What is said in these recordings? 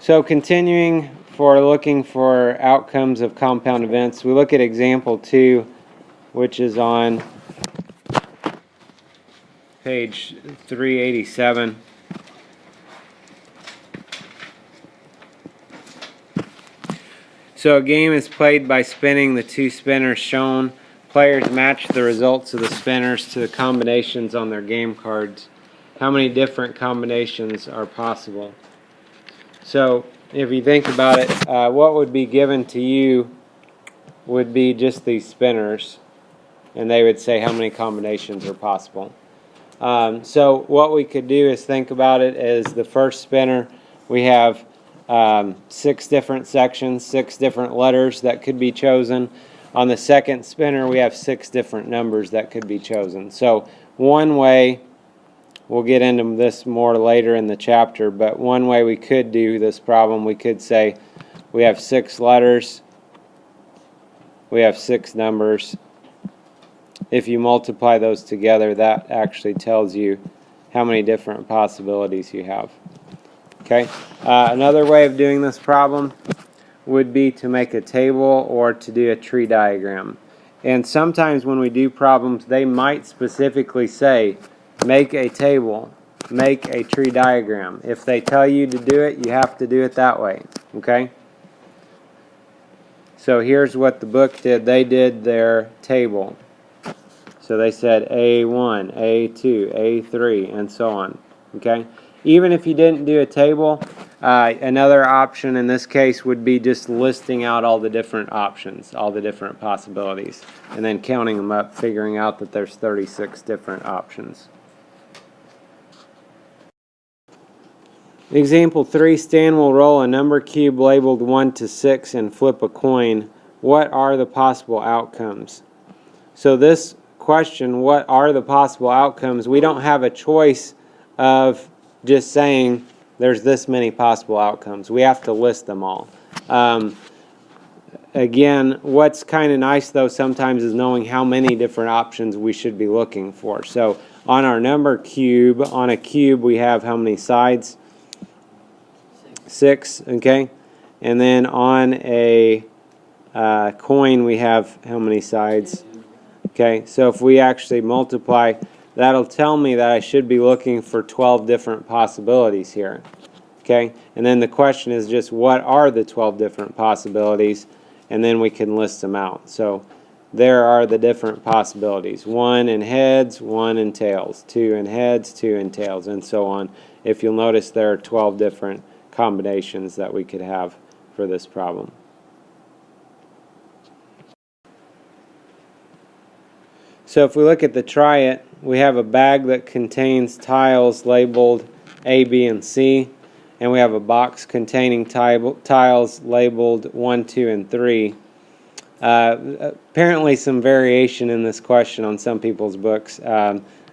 So continuing for looking for outcomes of compound events, we look at example 2, which is on page 387. So a game is played by spinning the 2 spinners shown. Players match the results of the spinners to the combinations on their game cards. How many different combinations are possible? So if you think about it, what would be given to you would be just these spinners, and they would say how many combinations are possible. So what we could do is think about it as the first spinner, we have 6 different sections, 6 different letters that could be chosen. On the second spinner, we have 6 different numbers that could be chosen. So one way, we'll get into this more later in the chapter, but one way we could do this problem, we could say we have 6 letters, we have 6 numbers. If you multiply those together, that actually tells you how many different possibilities you have. Okay. Another way of doing this problem would be to make a table or to do a tree diagram. And sometimes when we do problems, they might specifically say, make a table, make a tree diagram. If they tell you to do it, you have to do it that way. Okay? So here's what the book did. They did their table. So they said A1, A2, A3, and so on. Okay? Even if you didn't do a table, another option in this case would be just listing out all the different options, all the different possibilities, and then counting them up, figuring out that there's 36 different options. Example 3, Stan will roll a number cube labeled 1 to 6 and flip a coin. What are the possible outcomes? So this question, what are the possible outcomes, we don't have a choice of just saying there's this many possible outcomes. We have to list them all. Again, what's kind of nice though sometimes is knowing how many different options we should be looking for. So on our number cube, on a cube we have how many sides? 6, okay? And then on a coin we have how many sides? Okay, so if we actually multiply, that'll tell me that I should be looking for 12 different possibilities here. Okay, and then the question is just what are the 12 different possibilities, and then we can list them out. So there are the different possibilities. 1 in heads, 1 in tails, 2 in heads, 2 in tails, and so on. If you'll notice, there are 12 different combinations that we could have for this problem. So if we look at the try it, we have a bag that contains tiles labeled A, B, and C, and we have a box containing tiles labeled 1, 2, and 3. Apparently some variation in this question on some people's books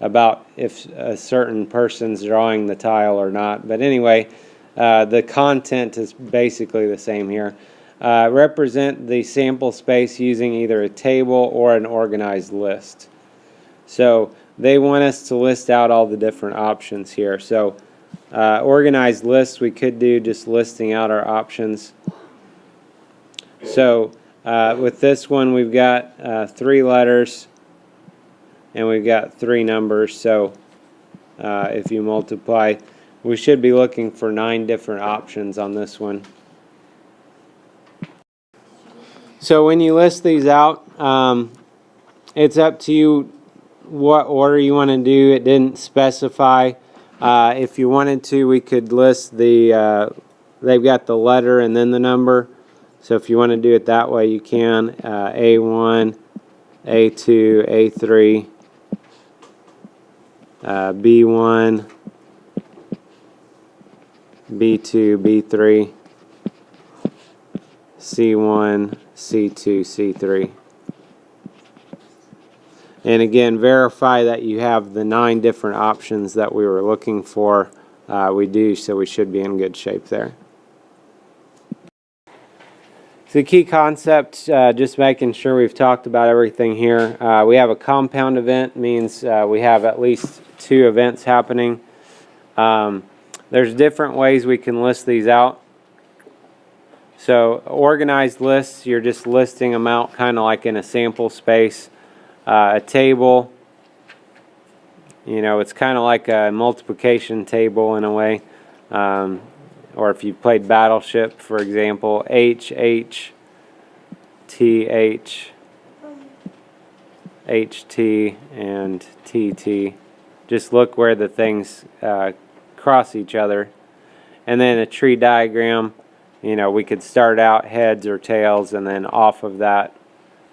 about if a certain person's drawing the tile or not. But anyway, the content is basically the same here. Represent the sample space using either a table or an organized list. So they want us to list out all the different options here. So organized lists, we could do just listing out our options. So with this one we've got 3 letters and we've got 3 numbers. So if you multiply, we should be looking for 9 different options on this one. So when you list these out, it's up to you what order you want to do. It didn't specify. If you wanted to, we could list the, they've got the letter and then the number. So if you want to do it that way, you can. A1, A2, A3, B1, B2, B3, C1, C2, C3. And again, verify that you have the 9 different options that we were looking for. We do, so we should be in good shape there. So the key concept, just making sure we've talked about everything here. We have a compound event, means we have at least 2 events happening. There's different ways we can list these out. So organized lists, you're just listing them out kind of like in a sample space. A table, you know, it's kind of like a multiplication table in a way. Or if you played Battleship, for example, H, H, T, H, H, T, and T, T. Just look where the things cross each other. And then a tree diagram, you know, we could start out heads or tails, and then off of that,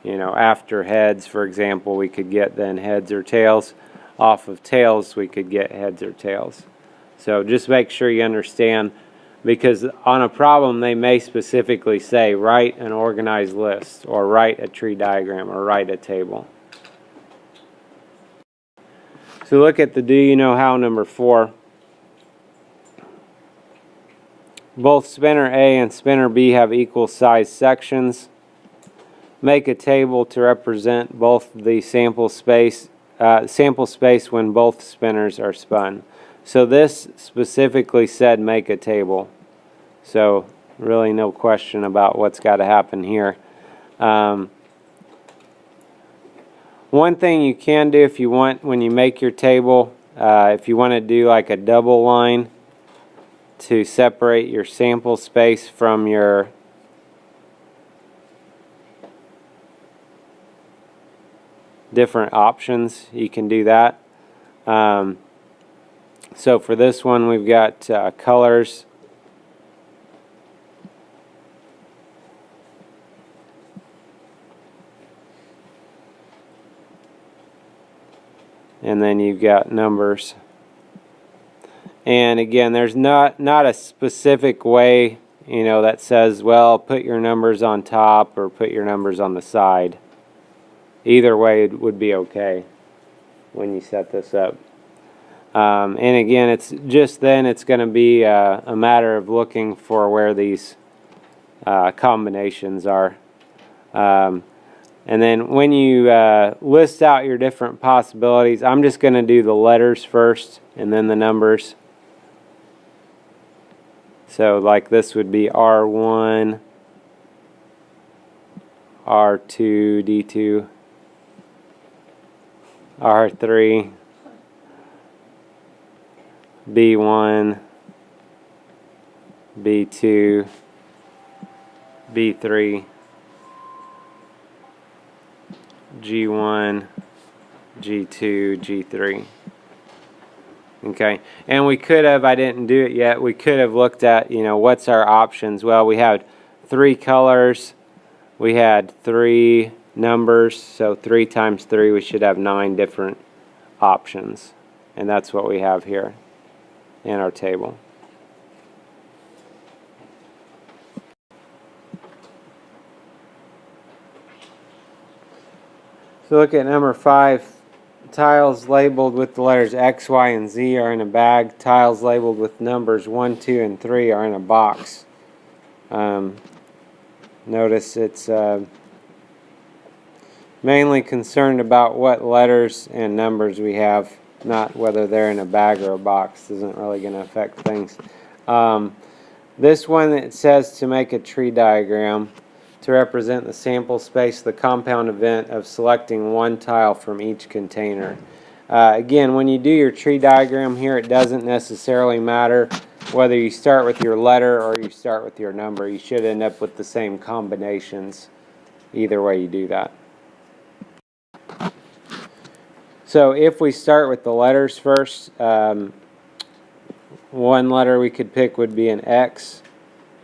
you know, after heads, for example, we could get then heads or tails. Off of tails, we could get heads or tails. So just make sure you understand, because on a problem they may specifically say write an organized list, or write a tree diagram, or write a table. So look at the do you know how number 4. Both spinner A and spinner B have equal size sections. Make a table to represent both the sample space when both spinners are spun. So this specifically said make a table. So really no question about what's got to happen here. One thing you can do if you want, when you make your table, if you want to do like a double line to separate your sample space from your different options, you can do that. So for this one we've got colors. And then you've got numbers. And again, there's not a specific way, you know, that says, well, put your numbers on top or put your numbers on the side. Either way would be okay when you set this up. And again, it's just then it's going to be a matter of looking for where these combinations are. And then when you list out your different possibilities, I'm just going to do the letters first and then the numbers. So like this would be R1, R2, D2, R3, B1, B2, B3, G1, G2, G3. Okay, and we could have, I didn't do it yet, we could have looked at, you know, what's our options. Well, we had 3 colors, we had 3 numbers, so 3 times 3, we should have 9 different options. And that's what we have here in our table. So look at number 5. Tiles labeled with the letters X, Y, and Z are in a bag. Tiles labeled with numbers 1, 2, and 3 are in a box. Notice it's mainly concerned about what letters and numbers we have, not whether they're in a bag or a box. Isn't really going to affect things. This one, it says to make a tree diagram to represent the sample space, the compound event of selecting one tile from each container. Again, when you do your tree diagram here, it doesn't necessarily matter whether you start with your letter or you start with your number. You should end up with the same combinations either way you do that. So if we start with the letters first, one letter we could pick would be an X.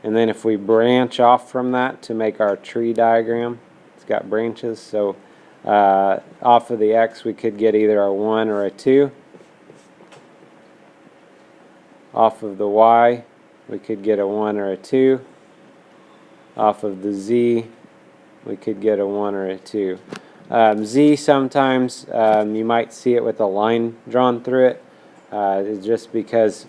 And then if we branch off from that to make our tree diagram, it's got branches, so off of the X we could get either a 1 or a 2. Off of the Y we could get a 1 or a 2. Off of the Z we could get a 1 or a 2. Z sometimes you might see it with a line drawn through it. It's just because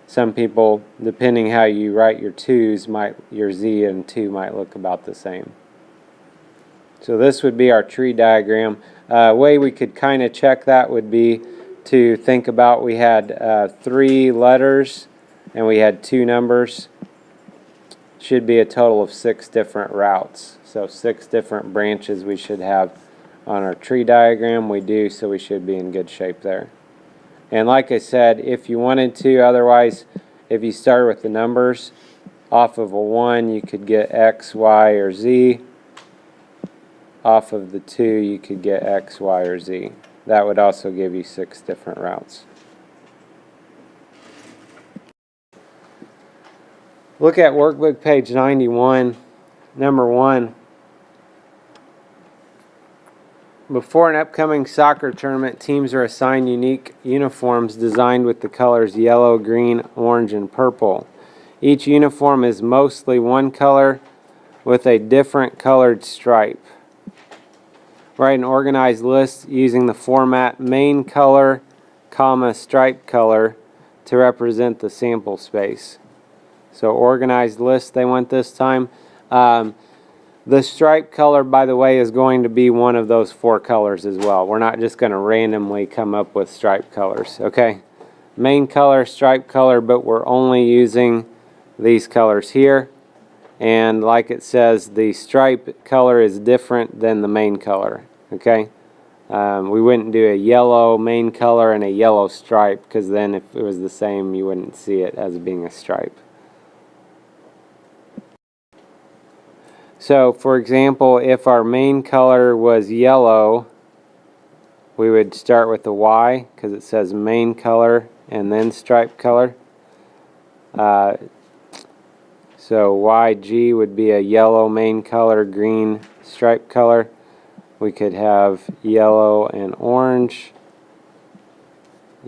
some people, depending how you write your 2's, your Z and 2 might look about the same. So this would be our tree diagram. Way we could kind of check that would be to think about we had 3 letters and we had 2 numbers. should be a total of 6 different routes. So 6 different branches we should have on our tree diagram. We do, so we should be in good shape there. And like I said, if you wanted to, otherwise, if you start with the numbers, off of a 1 you could get X, Y, or Z. Off of the 2 you could get X, Y, or Z. That would also give you 6 different routes. Look at workbook page 91, number 1. Before an upcoming soccer tournament, teams are assigned unique uniforms designed with the colors yellow, green, orange, and purple. Each uniform is mostly one color with a different colored stripe. Write an organized list using the format main color, comma, stripe color to represent the sample space. So organized list they want this time. The stripe color, by the way, is going to be one of those 4 colors as well. We're not just going to randomly come up with stripe colors, okay? Main color, stripe color, but we're only using these colors here. And like it says, the stripe color is different than the main color, okay? We wouldn't do a yellow main color and a yellow stripe, because then if it was the same, you wouldn't see it as being a stripe. So, for example, if our main color was yellow, we would start with the Y, because it says main color and then stripe color. So YG would be a yellow main color, green stripe color. We could have yellow and orange,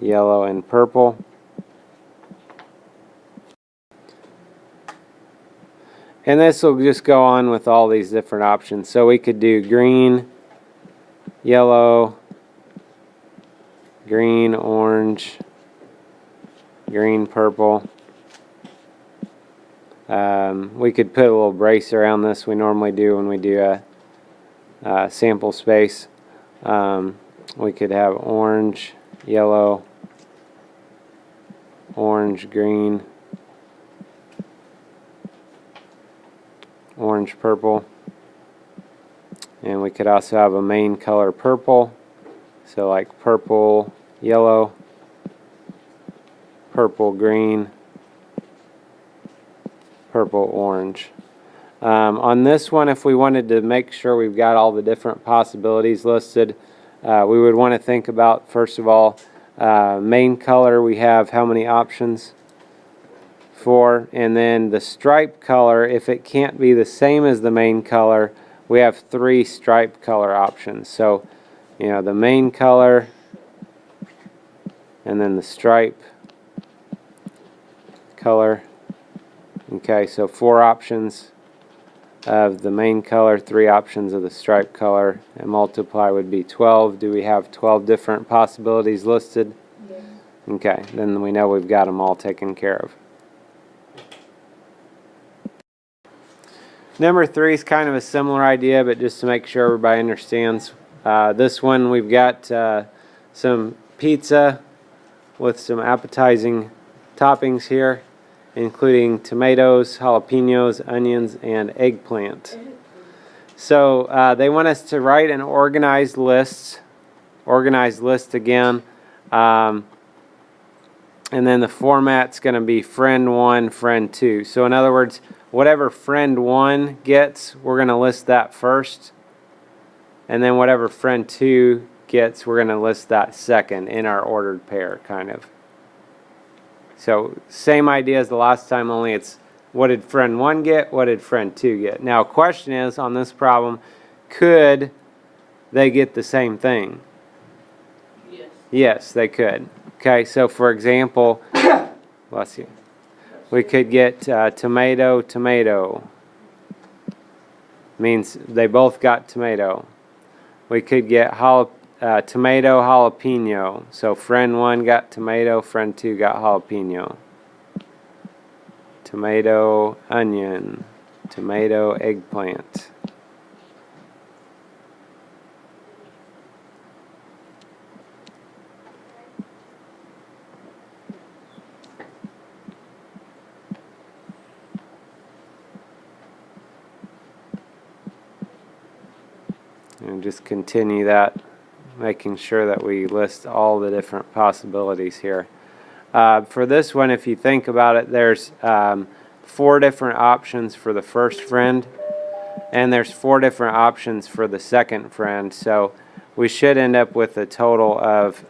yellow and purple. And this will just go on with all these different options. So we could do green, yellow, green, orange, green, purple. We could put a little brace around this. We normally do when we do a sample space. We could have orange, yellow, orange, green, orange, purple. And we could also have a main color purple. So like purple, yellow, purple, green, purple, orange. On this one, if we wanted to make sure we've got all the different possibilities listed, we would want to think about, first of all, main color, we have how many options? 4. And then the stripe color, if it can't be the same as the main color, we have 3 stripe color options. So, you know, the main color, and then the stripe color. Okay, so 4 options of the main color, 3 options of the stripe color, and multiply would be 12. Do we have 12 different possibilities listed? Yes. Okay, then we know we've got them all taken care of. Number 3 is kind of a similar idea, but just to make sure everybody understands. This one we've got some pizza with some appetizing toppings here, including tomatoes, jalapenos, onions, and eggplant. So they want us to write an organized list again, and then the format's going to be friend 1, friend 2. So in other words, whatever friend 1 gets, we're going to list that first, and then whatever friend 2 gets, we're going to list that second in our ordered pair, kind of. So same idea as the last time, only it's what did friend 1 get, what did friend 2 get. Now question is, on this problem, could they get the same thing? Yes. Yes, they could. Okay, so for example, bless you, we could get tomato, tomato. Means they both got tomato. We could get tomato, jalapeno. So friend 1 got tomato, friend 2 got jalapeno. Tomato, onion. Tomato, eggplant. just continue that, making sure that we list all the different possibilities here. For this one, if you think about it, there's 4 different options for the first friend, and there's 4 different options for the second friend, so we should end up with a total of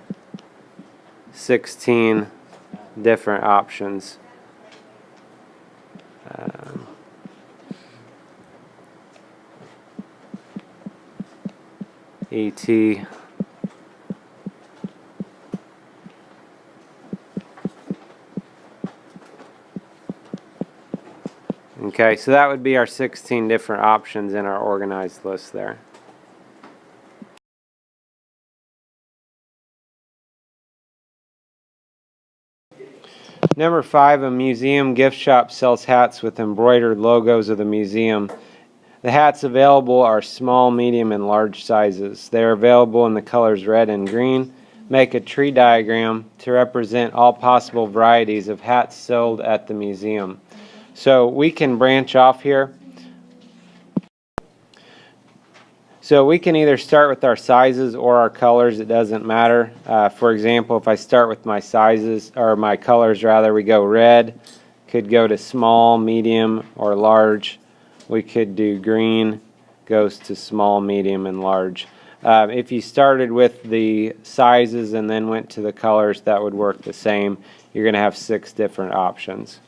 16 different options. ET. Okay, so that would be our 16 different options in our organized list there. Number 5, a museum gift shop sells hats with embroidered logos of the museum. The hats available are small, medium, and large sizes. They are available in the colors red and green. Make a tree diagram to represent all possible varieties of hats sold at the museum. So we can branch off here. So we can either start with our sizes or our colors, it doesn't matter. For example, if I start with my sizes, or my colors rather, we go red, could go to small, medium, or large. We could do green, goes to small, medium, and large. If you started with the sizes and then went to the colors, that would work the same. You're going to have 6 different options.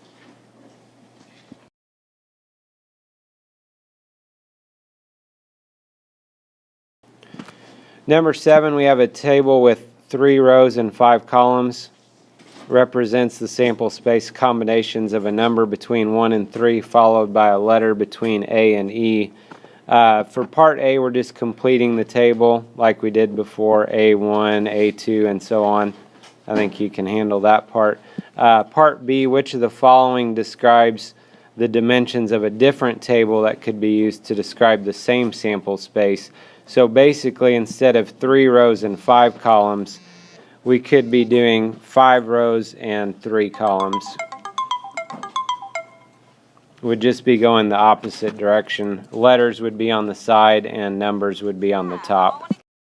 Number 7, we have a table with 3 rows and 5 columns. Represents the sample space combinations of a number between 1 and 3 followed by a letter between A and E. For part A, we're just completing the table like we did before, A1, A2, and so on. I think you can handle that part. Part B, which of the following describes the dimensions of a different table that could be used to describe the same sample space? So basically, instead of 3 rows and 5 columns, we could be doing 5 rows and 3 columns. Would just be going the opposite direction. Letters would be on the side and numbers would be on the top.